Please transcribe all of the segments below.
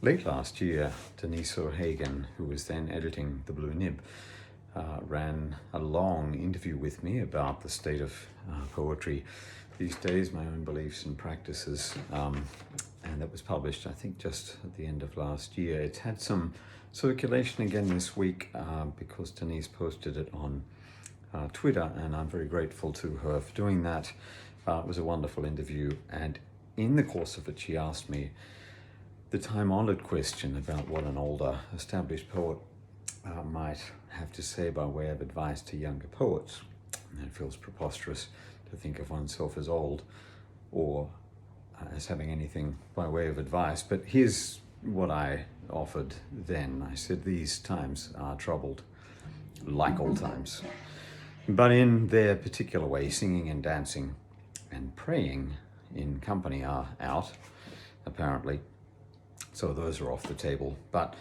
Late last year, Denise O'Hagan, who was then editing The Blue Nib, ran a long interview with me about the state of poetry these days, my own beliefs and practices, and that was published, I think, just at the end of last year. It's had some circulation again this week because Denise posted it on Twitter, and I'm very grateful to her for doing that. It was a wonderful interview, and in the course of it, she asked me the time-honored question about what an older, established poet might have to say by way of advice to younger poets. And it feels preposterous to think of oneself as old or as having anything by way of advice. But here's what I offered then. I said, these times are troubled, like old times. But in their particular way, singing and dancing and praying in company are out, apparently. So those are off the table. But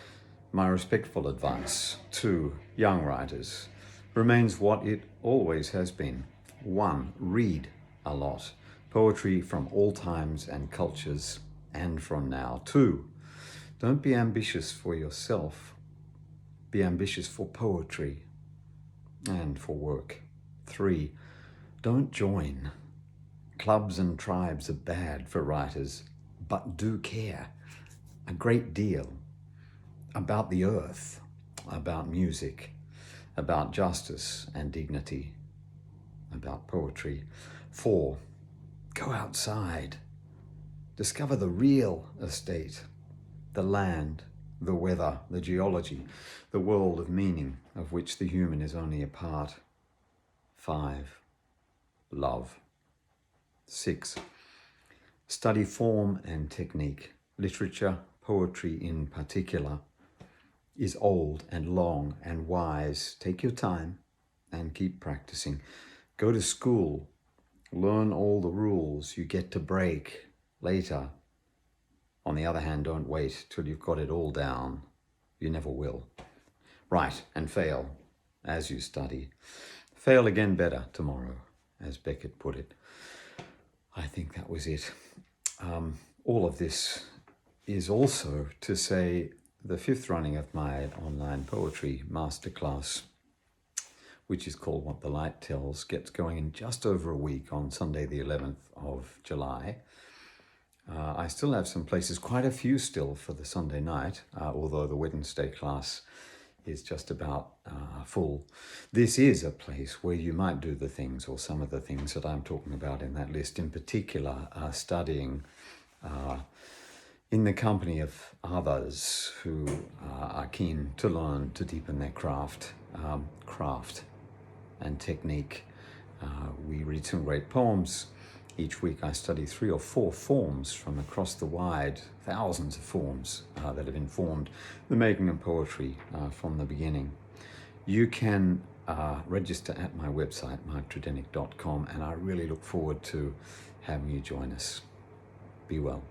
my respectful advice to young writers remains what it always has been. 1, read a lot. Poetry from all times and cultures and from now. 2, don't be ambitious for yourself. Be ambitious for poetry and for work. 3, don't join. Clubs and tribes are bad for writers, but do care a great deal about the earth, about music, about justice and dignity, about poetry. 4, go outside. Discover the real estate, the land, the weather, the geology, the world of meaning of which the human is only a part. 5, love. 6, study form and technique. Literature, poetry in particular, is old and long and wise. Take your time and keep practicing. Go to school, learn all the rules you get to break later. On the other hand, don't wait till you've got it all down. You never will. Write and fail as you study. Fail again better tomorrow, as Beckett put it. I think that was it. All of this is also to say the 5th running of my online poetry masterclass, which is called What the Light Tells, gets going in just over a week on Sunday the 11th of July. I still have some places, quite a few still for the Sunday night, although the Wednesday class is just about full. This is a place where you might do the things, or some of the things that I'm talking about in that list, in particular studying in the company of others who are keen to learn to deepen their craft and technique. We read some great poems. Each week I study 3 or 4 forms from across the wide, thousands of forms that have informed the making of poetry from the beginning. You can register at my website, marktrudenik.com, and I really look forward to having you join us. Be well.